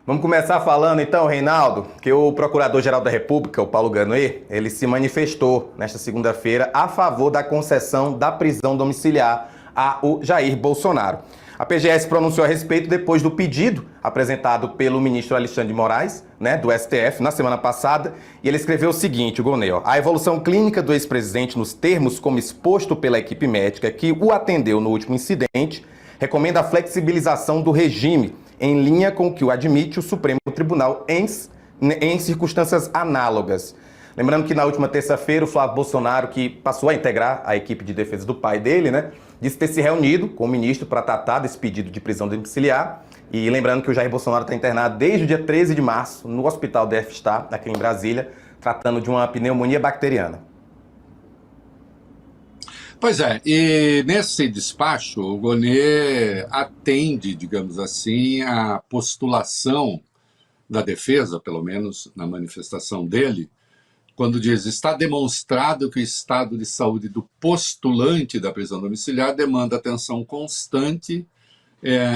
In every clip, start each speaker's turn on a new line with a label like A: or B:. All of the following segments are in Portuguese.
A: Vamos começar falando então, Reinaldo, que o Procurador-Geral da República, o Paulo Gonet, ele se manifestou nesta segunda-feira a favor da concessão da prisão domiciliar ao Jair Bolsonaro. A PGS pronunciou a respeito depois do pedido apresentado pelo ministro Alexandre de Moraes, do STF, na semana passada, e ele escreveu o seguinte, o Gonet, a evolução clínica do ex-presidente nos termos como exposto pela equipe médica que o atendeu no último incidente, recomenda a flexibilização do regime, em linha com o que o admite o Supremo Tribunal em circunstâncias análogas. Lembrando que na última terça-feira o Flávio Bolsonaro, que passou a integrar a equipe de defesa do pai dele, disse ter se reunido com o ministro para tratar desse pedido de prisão domiciliar. E lembrando que o Jair Bolsonaro está internado desde o dia 13 de março no Hospital DF-Star, aqui em Brasília, tratando de uma pneumonia bacteriana.
B: Pois é, e nesse despacho o Gonet atende, digamos assim, a postulação da defesa, pelo menos na manifestação dele, quando diz: está demonstrado que o estado de saúde do postulante da prisão domiciliar demanda atenção constante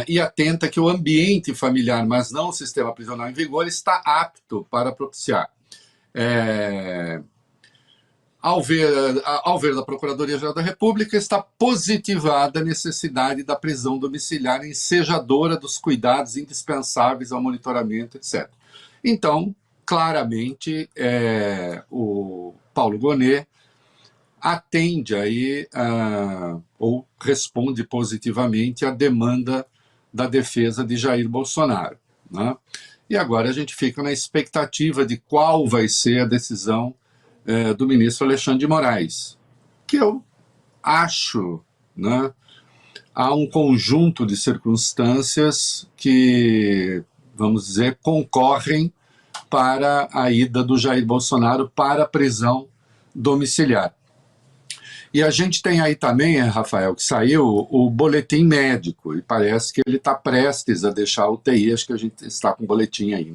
B: e atenta que o ambiente familiar, mas não o sistema prisional em vigor, está apto para propiciar. Ao ver da Procuradoria-Geral da República, está positivada a necessidade da prisão domiciliar ensejadora dos cuidados indispensáveis ao monitoramento, etc. Então, claramente, o Paulo Gonet atende aí, ou responde positivamente à demanda da defesa de Jair Bolsonaro, né? E agora a gente fica na expectativa de qual vai ser a decisão do ministro Alexandre de Moraes, que eu acho, há um conjunto de circunstâncias que, vamos dizer, concorrem para a ida do Jair Bolsonaro para a prisão domiciliar. E a gente tem aí também, Rafael, que saiu o boletim médico, e parece que ele está prestes a deixar a UTI, acho que a gente está com o boletim aí,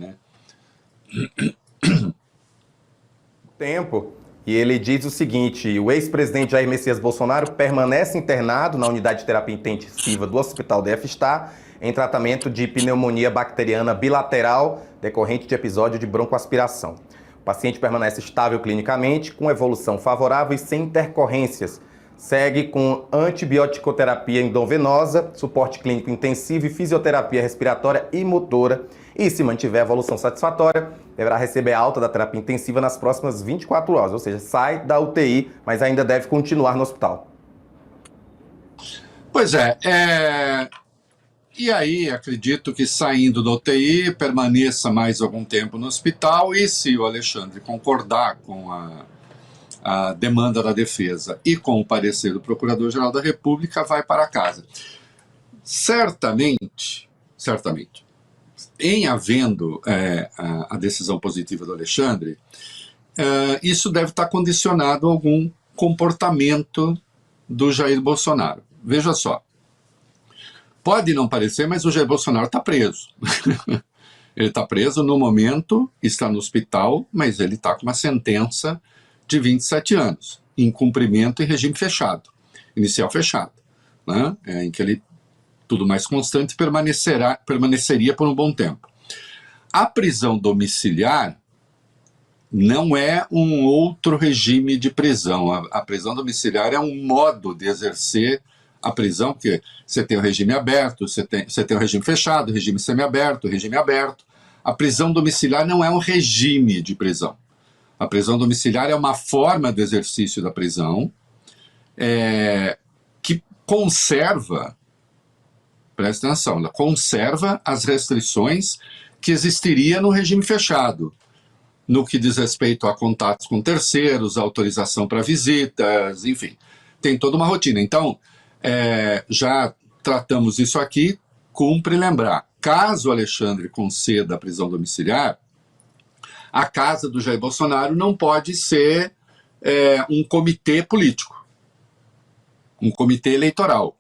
A: Tempo. E ele diz o seguinte: o ex-presidente Jair Messias Bolsonaro permanece internado na unidade de terapia intensiva do Hospital DF-Star em tratamento de pneumonia bacteriana bilateral decorrente de episódio de broncoaspiração. O paciente permanece estável clinicamente, com evolução favorável e sem intercorrências. Segue com antibioticoterapia endovenosa, suporte clínico intensivo e fisioterapia respiratória e motora. E se mantiver evolução satisfatória, deverá receber alta da terapia intensiva nas próximas 24 horas. Ou seja, sai da UTI, mas ainda deve continuar no hospital.
B: Pois e aí acredito que saindo da UTI permaneça mais algum tempo no hospital, e se o Alexandre concordar com a demanda da defesa e com o parecer do Procurador-Geral da República, vai para casa. Certamente, em havendo a decisão positiva do Alexandre, isso deve estar condicionado a algum comportamento do Jair Bolsonaro. Veja só, pode não parecer, mas o Jair Bolsonaro está preso. Ele está preso no momento, está no hospital, mas ele está com uma sentença de 27 anos, em cumprimento em regime fechado, inicial fechado, em que ele, tudo mais constante, permaneceria por um bom tempo. A prisão domiciliar não é um outro regime de prisão. A prisão domiciliar é um modo de exercer a prisão, porque você tem o regime aberto, você tem o regime fechado, o regime semiaberto, o regime aberto. A prisão domiciliar não é um regime de prisão. A prisão domiciliar é uma forma de exercício da prisão que conserva, presta atenção, ela conserva as restrições que existiria no regime fechado, no que diz respeito a contatos com terceiros, autorização para visitas, enfim, tem toda uma rotina. Então, já tratamos isso aqui, cumpre lembrar, caso o Alexandre conceda a prisão domiciliar, a casa do Jair Bolsonaro não pode ser um comitê político, um comitê eleitoral,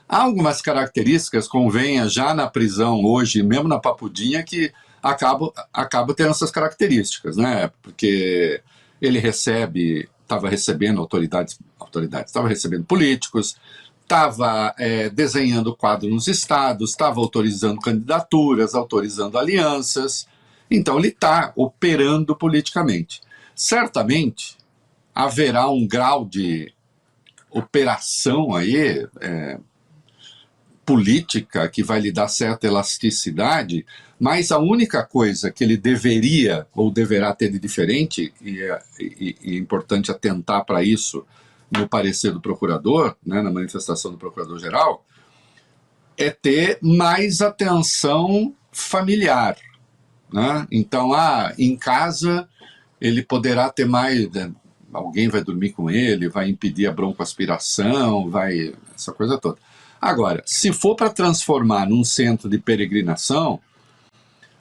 B: Há algumas características, convenha, já na prisão hoje, mesmo na Papudinha, que acabam tendo essas características, porque ele estava recebendo autoridades, estava recebendo políticos, estava desenhando quadro nos estados, estava autorizando candidaturas, autorizando alianças. Então, ele está operando politicamente. Certamente, haverá um grau de operação aí, política, que vai lhe dar certa elasticidade, mas a única coisa que ele deveria ou deverá ter de diferente, e é importante atentar para isso no parecer do procurador, né, na manifestação do procurador-geral, é ter mais atenção familiar. Né? Então, em casa, ele poderá ter mais... Alguém vai dormir com ele, vai impedir a broncoaspiração, essa coisa toda. Agora, se for para transformar num centro de peregrinação,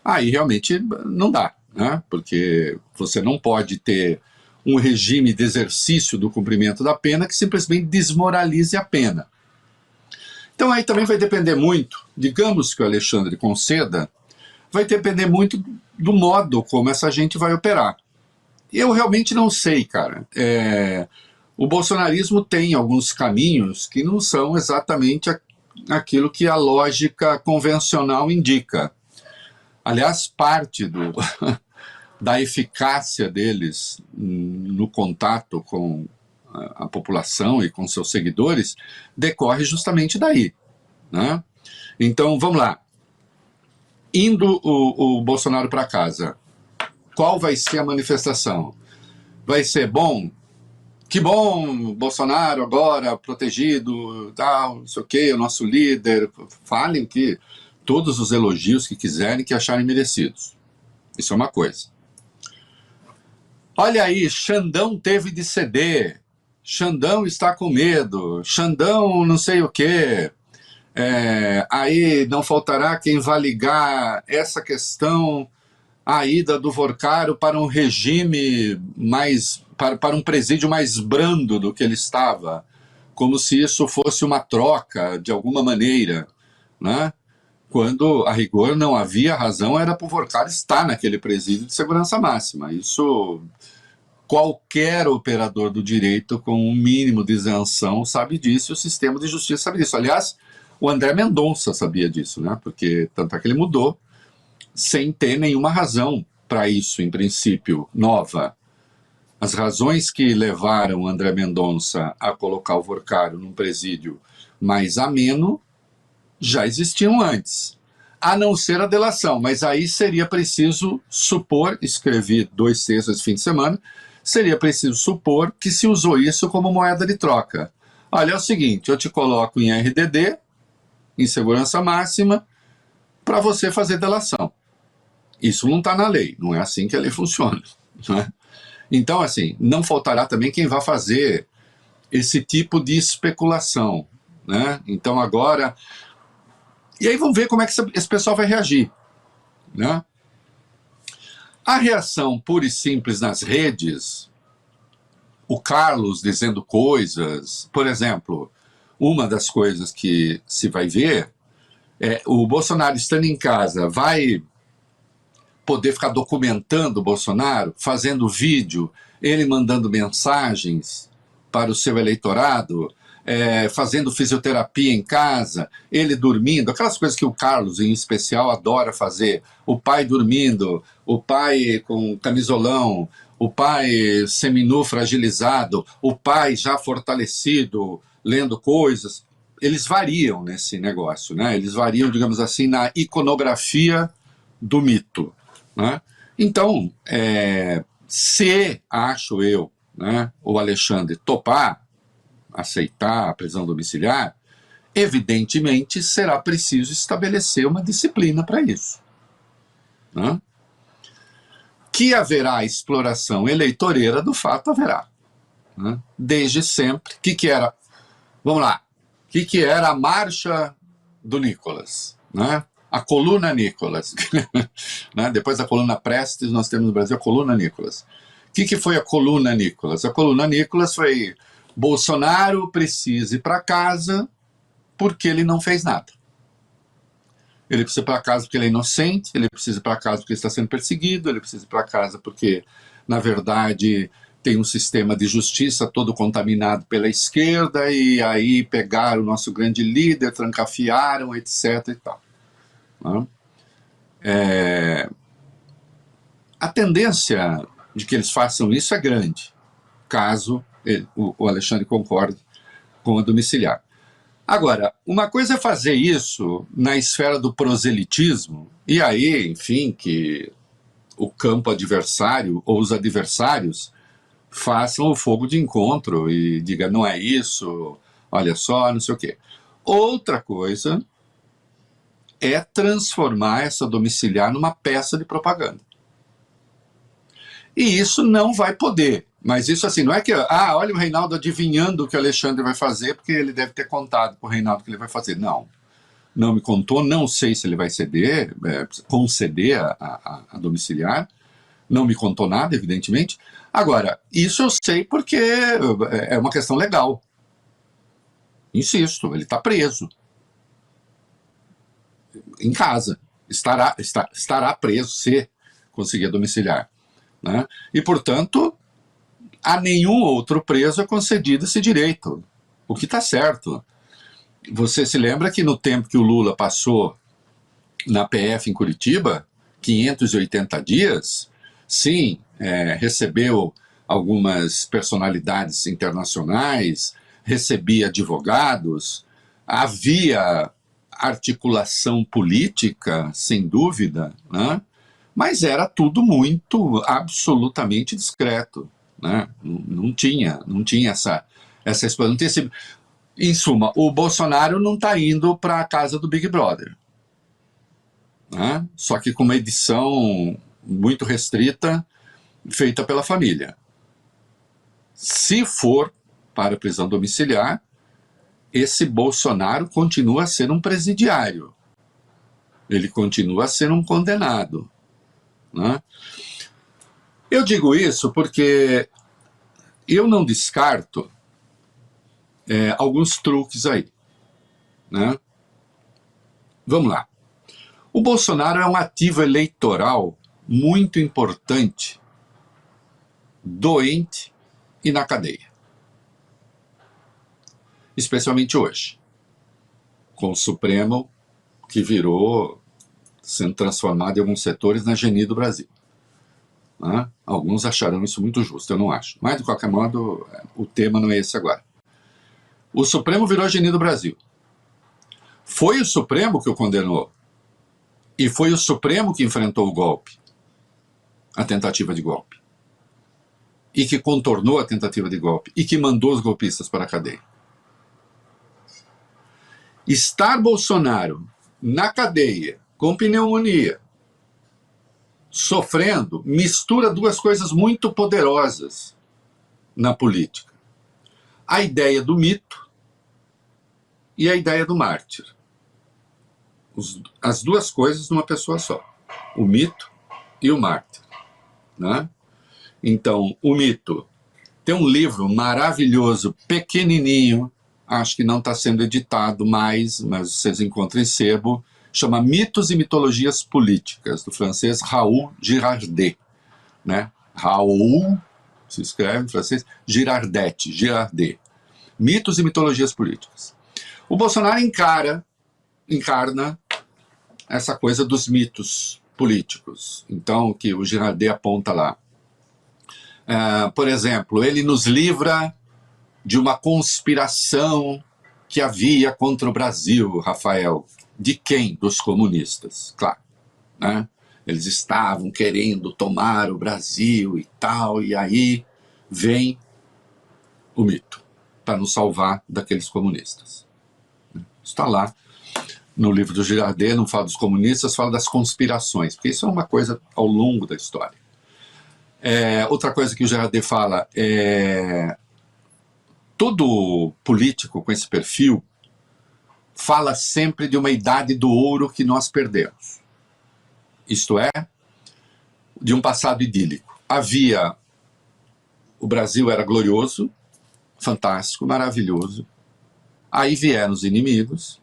B: aí realmente não dá, né? Porque você não pode ter um regime de exercício do cumprimento da pena que simplesmente desmoralize a pena. Então aí também vai depender muito, digamos que o Alexandre conceda, vai depender muito do modo como essa gente vai operar. Eu realmente não sei, cara. O bolsonarismo tem alguns caminhos que não são exatamente aquilo que a lógica convencional indica. Aliás, parte da eficácia deles no contato com a população e com seus seguidores decorre justamente daí. Né? Então, vamos lá. Indo o Bolsonaro para casa, qual vai ser a manifestação? Vai ser bom? Que bom, Bolsonaro agora protegido, tal, não sei o quê, o nosso líder. Falem que todos os elogios que quiserem, que acharem merecidos. Isso é uma coisa. Olha aí, Xandão teve de ceder, Xandão está com medo, Xandão não sei o quê. Aí não faltará quem vá ligar essa questão à ida do Vorcaro para um regime mais... para um presídio mais brando do que ele estava, como se isso fosse uma troca, de alguma maneira, né? Quando, a rigor, não havia razão, era para o Vorcaro estar naquele presídio de segurança máxima. Isso, qualquer operador do direito com um mínimo de isenção sabe disso, e o sistema de justiça sabe disso. Aliás, o André Mendonça sabia disso, né? Porque tanto é que ele mudou, sem ter nenhuma razão para isso, em princípio, nova. As razões que levaram André Mendonça a colocar o Vorcaro num presídio mais ameno já existiam antes, a não ser a delação, mas aí seria preciso supor, escrevi 2 textos esse fim de semana, seria preciso supor que se usou isso como moeda de troca. Olha, é o seguinte, eu te coloco em RDD, em segurança máxima, para você fazer delação. Isso não está na lei, não é assim que a lei funciona, né? Então, assim, não faltará também quem vá fazer esse tipo de especulação, né? Então, agora... E aí vamos ver como é que esse pessoal vai reagir, né? A reação pura e simples nas redes, o Carlos dizendo coisas, por exemplo, uma das coisas que se vai ver é o Bolsonaro estando em casa vai poder ficar documentando o Bolsonaro, fazendo vídeo, ele mandando mensagens para o seu eleitorado, fazendo fisioterapia em casa, ele dormindo, aquelas coisas que o Carlos, em especial, adora fazer. O pai dormindo, o pai com camisolão, o pai seminu fragilizado, o pai já fortalecido, lendo coisas. Eles variam nesse negócio, né? Eles variam, digamos assim, na iconografia do mito, né? Então, se, acho eu, né, o Alexandre topar, aceitar a prisão domiciliar, evidentemente será preciso estabelecer uma disciplina para isso, né? Que haverá exploração eleitoreira, do fato haverá, né? Desde sempre. O que era? Vamos lá. O que era a marcha do Nicolas, né? A coluna Nicolas. Né? Depois da coluna Prestes, nós temos no Brasil a coluna Nicolas. O que foi a coluna Nicolas? A coluna Nicolas foi: Bolsonaro precisa ir para casa porque ele não fez nada. Ele precisa ir para casa porque ele é inocente, ele precisa ir para casa porque ele está sendo perseguido, ele precisa ir para casa porque, na verdade, tem um sistema de justiça todo contaminado pela esquerda, e aí pegaram o nosso grande líder, trancafiaram, etc. e tal. Né? A tendência de que eles façam isso é grande, caso o Alexandre concorde com a domiciliar. Agora, uma coisa é fazer isso na esfera do proselitismo, e aí, enfim, que o campo adversário ou os adversários façam o fogo de encontro e digam, não é isso, olha só, não sei o quê. Outra coisa é transformar essa domiciliar numa peça de propaganda. E isso não vai poder. Mas isso assim, não é que, olha o Reinaldo adivinhando o que o Alexandre vai fazer, porque ele deve ter contado para o Reinaldo que ele vai fazer. Não. Não me contou, não sei se ele vai conceder a domiciliar. Não me contou nada, evidentemente. Agora, isso eu sei porque é uma questão legal. Insisto, ele está preso. Em casa. Estará preso se conseguir a domiciliar. Né? E, portanto, a nenhum outro preso é concedido esse direito, o que está certo. Você se lembra que no tempo que o Lula passou na PF em Curitiba, 580 dias, sim, recebeu algumas personalidades internacionais, recebia advogados, havia articulação política, sem dúvida, né? Mas era tudo muito, absolutamente discreto. Né? Não tinha essa exposição. Não tinha Em suma, o Bolsonaro não está indo para a casa do Big Brother. Né? Só que com uma edição muito restrita, feita pela família. Se for para a prisão domiciliar, esse Bolsonaro continua a ser um presidiário. Ele continua a ser um condenado. Né? Eu digo isso porque eu não descarto alguns truques aí. Né? Vamos lá. O Bolsonaro é um ativo eleitoral muito importante, doente e na cadeia. Especialmente hoje, com o Supremo que virou, sendo transformado em alguns setores na geni do Brasil. Né? Alguns acharão isso muito justo, eu não acho. Mas, de qualquer modo, o tema não é esse agora. O Supremo virou a geni do Brasil. Foi o Supremo que o condenou. E foi o Supremo que enfrentou o golpe, a tentativa de golpe. E que contornou a tentativa de golpe. E que mandou os golpistas para a cadeia. Estar Bolsonaro na cadeia, com pneumonia, sofrendo, mistura duas coisas muito poderosas na política. A ideia do mito e a ideia do mártir. As duas coisas numa pessoa só. O mito e o mártir. Né? Então, o mito tem um livro maravilhoso, pequenininho, acho que não está sendo editado mais, mas vocês encontram em sebo, chama Mitos e Mitologias Políticas, do francês Raoul Girardet. Né? Raoul, se escreve em francês, Girardet. Mitos e Mitologias Políticas. O Bolsonaro encarna essa coisa dos mitos políticos. Então, que o Girardet aponta lá. Por exemplo, ele nos livra de uma conspiração que havia contra o Brasil, Rafael. De quem? Dos comunistas, claro. Né? Eles estavam querendo tomar o Brasil e tal, e aí vem o mito para nos salvar daqueles comunistas. Está lá no livro do Girardet, não fala dos comunistas, fala das conspirações, porque isso é uma coisa ao longo da história. Outra coisa que o Girardet fala é... Todo político com esse perfil fala sempre de uma idade do ouro que nós perdemos. Isto é, de um passado idílico. O Brasil era glorioso, fantástico, maravilhoso. Aí vieram os inimigos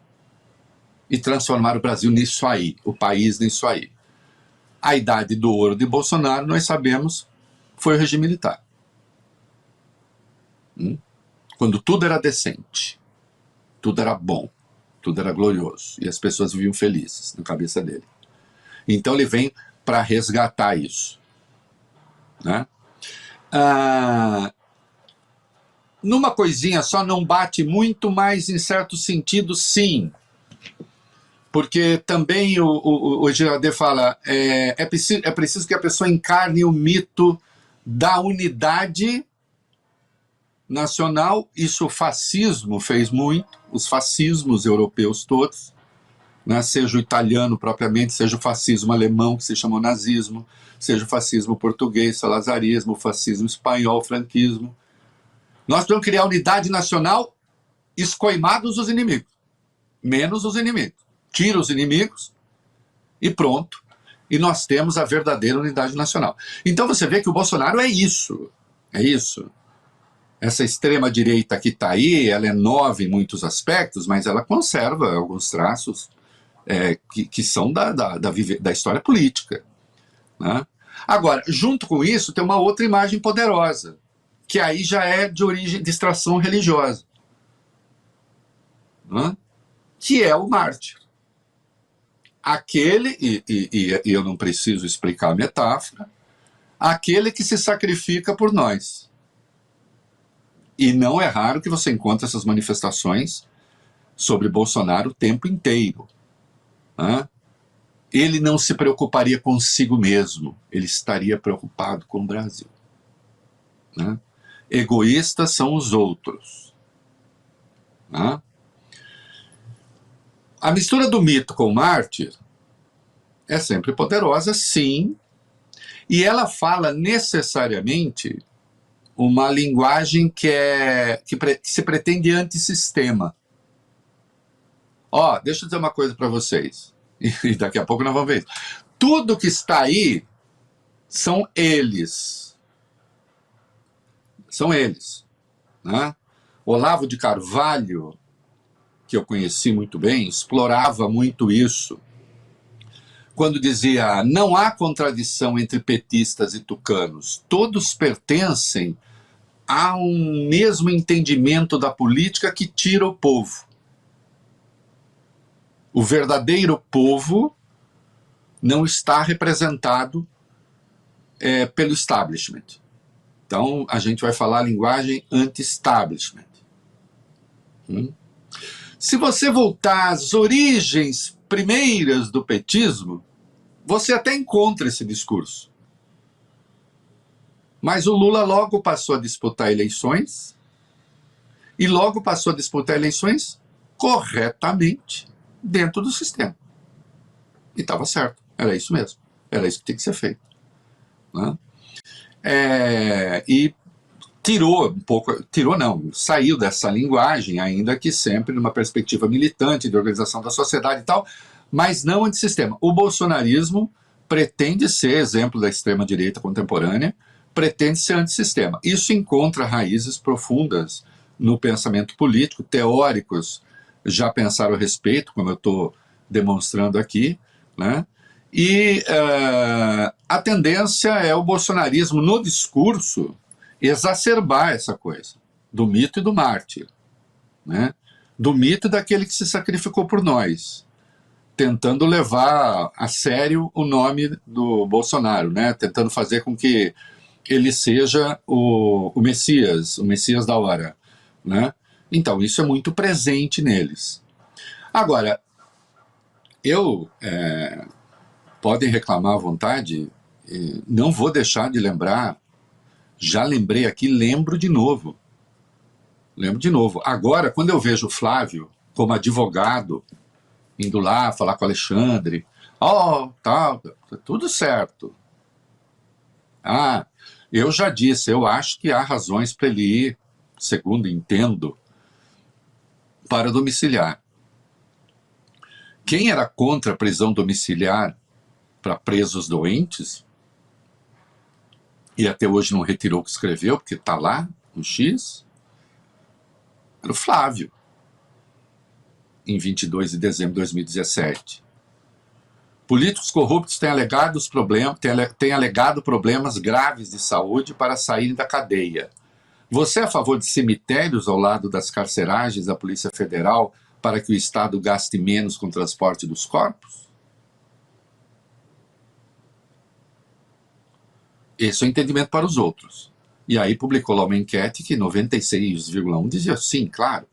B: e transformaram o Brasil nisso aí, o país nisso aí. A idade do ouro de Bolsonaro, nós sabemos, foi o regime militar. Quando tudo era decente, tudo era bom, tudo era glorioso, e as pessoas viviam felizes na cabeça dele. Então ele vem para resgatar isso, né? Numa coisinha só não bate muito, mas em certo sentido sim, porque também o Girardet fala é preciso que a pessoa encarne o mito da unidade nacional. Isso o fascismo fez muito, os fascismos europeus todos, né? Seja o italiano propriamente, seja o fascismo alemão, que se chamou nazismo, seja o fascismo português, salazarismo, o fascismo espanhol, franquismo. Nós precisamos criar unidade nacional, escoimados os inimigos, menos os inimigos. Tira os inimigos e pronto. E nós temos a verdadeira unidade nacional. Então você vê que o Bolsonaro é isso. É isso. Essa extrema-direita que está aí, ela é nova em muitos aspectos, mas ela conserva alguns traços que são da história política, né? Agora, junto com isso, tem uma outra imagem poderosa, que aí já é de origem de extração religiosa, né? Que é o mártir. Aquele, e eu não preciso explicar a metáfora, aquele que se sacrifica por nós. E não é raro que você encontre essas manifestações sobre Bolsonaro o tempo inteiro, né? Ele não se preocuparia consigo mesmo, ele estaria preocupado com o Brasil, né? Egoístas são os outros, né? A mistura do mito com o mártir é sempre poderosa, sim, e ela fala necessariamente uma linguagem que se pretende antissistema. Deixa eu dizer uma coisa para vocês, e daqui a pouco nós vamos ver isso. Tudo que está aí são eles. São eles, né? Olavo de Carvalho, que eu conheci muito bem, explorava muito isso, quando dizia: não há contradição entre petistas e tucanos, todos pertencem a um mesmo entendimento da política que tira o povo. O verdadeiro povo não está representado pelo establishment. Então, a gente vai falar a linguagem anti-establishment. Se você voltar às origens primeiras do petismo, você até encontra esse discurso. Mas o Lula logo passou a disputar eleições, e logo passou a disputar eleições corretamente dentro do sistema. E estava certo, era isso mesmo, era isso que tinha que ser feito, né? E saiu dessa linguagem, ainda que sempre numa perspectiva militante, de organização da sociedade e tal, mas não antissistema. O bolsonarismo pretende ser exemplo da extrema-direita contemporânea, pretende ser antissistema. Isso encontra raízes profundas no pensamento político, teóricos já pensaram a respeito, como eu estou demonstrando aqui, né? E a tendência é o bolsonarismo, no discurso, exacerbar essa coisa, do mito e do mártir, né? Do mito daquele que se sacrificou por nós, tentando levar a sério o nome do Bolsonaro, né? Tentando fazer com que ele seja o Messias da hora, né? Então, isso é muito presente neles. Agora, podem reclamar à vontade, não vou deixar de lembrar, já lembrei aqui, lembro de novo. Agora, quando eu vejo o Flávio como advogado, indo lá falar com o Alexandre, tá tudo certo. Eu já disse, eu acho que há razões para ele ir, segundo entendo, para domiciliar. Quem era contra a prisão domiciliar para presos doentes, e até hoje não retirou o que escreveu, porque está lá, no X, era o Flávio, em 22 de dezembro de 2017. Políticos corruptos têm alegado problemas graves de saúde para saírem da cadeia. Você é a favor de cemitérios ao lado das carceragens da Polícia Federal para que o Estado gaste menos com o transporte dos corpos? Esse é o entendimento para os outros. E aí publicou lá uma enquete que 96,1% dizia sim, claro.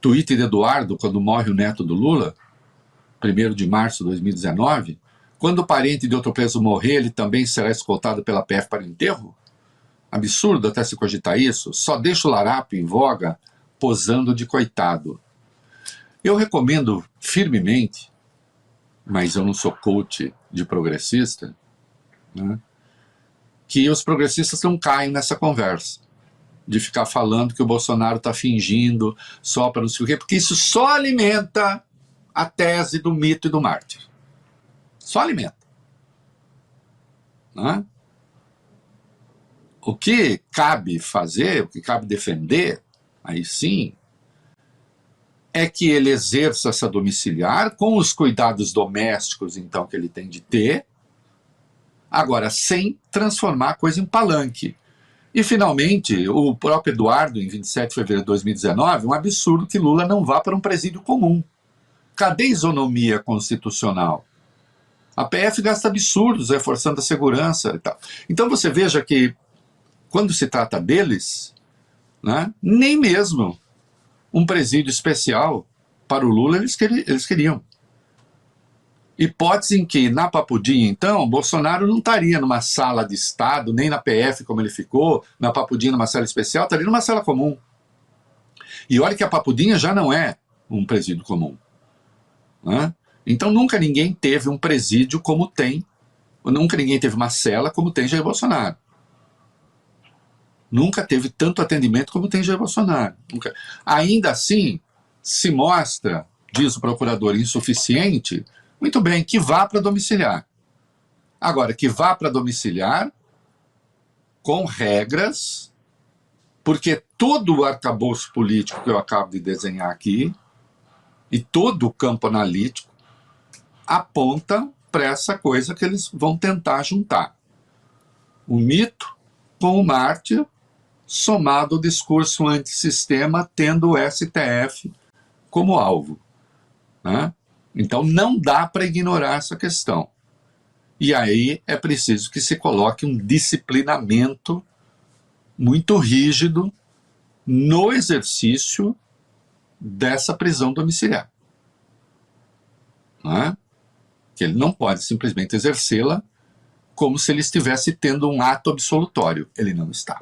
B: Tweet de Eduardo, quando morre o neto do Lula, 1º de março de 2019, quando o parente de outro preso morrer, ele também será escoltado pela PF para o enterro? Absurdo até se cogitar isso, só deixa o larápio em voga posando de coitado. Eu recomendo firmemente, mas eu não sou coach de progressista, né, que os progressistas não caem nessa conversa de ficar falando que o Bolsonaro está fingindo só para não sei o quê, porque isso só alimenta a tese do mito e do mártir. Só alimenta. Né? O que cabe fazer, o que cabe defender, aí sim, é que ele exerça essa domiciliar com os cuidados domésticos, então, que ele tem de ter, agora, sem transformar a coisa em palanque. E, finalmente, o próprio Eduardo, em 27 de fevereiro de 2019, um absurdo que Lula não vá para um presídio comum. Cadê a isonomia constitucional? A PF gasta absurdos reforçando a segurança e tal. Então, você veja que, quando se trata deles, né, nem mesmo um presídio especial para o Lula eles queriam. Hipótese em que, na Papudinha, então, Bolsonaro não estaria numa sala de Estado, nem na PF, como ele ficou, na Papudinha, numa sala especial, estaria numa sala comum. E olha que a Papudinha já não é um presídio comum. Né? Então, nunca ninguém teve um presídio como tem, nunca ninguém teve uma cela como tem Jair Bolsonaro. Nunca teve tanto atendimento como tem Jair Bolsonaro. Nunca. Ainda assim, se mostra, diz o procurador, insuficiente. Muito bem, que vá para domiciliar. Agora, que vá para domiciliar com regras, porque todo o arcabouço político que eu acabo de desenhar aqui e todo o campo analítico aponta para essa coisa que eles vão tentar juntar. O mito com o mártir, somado ao discurso antissistema, tendo o STF como alvo. Né? Então, não dá para ignorar essa questão. E aí é preciso que se coloque um disciplinamento muito rígido no exercício dessa prisão domiciliar. Né? Que ele não pode simplesmente exercê-la como se ele estivesse tendo um ato absolutório. Ele não está.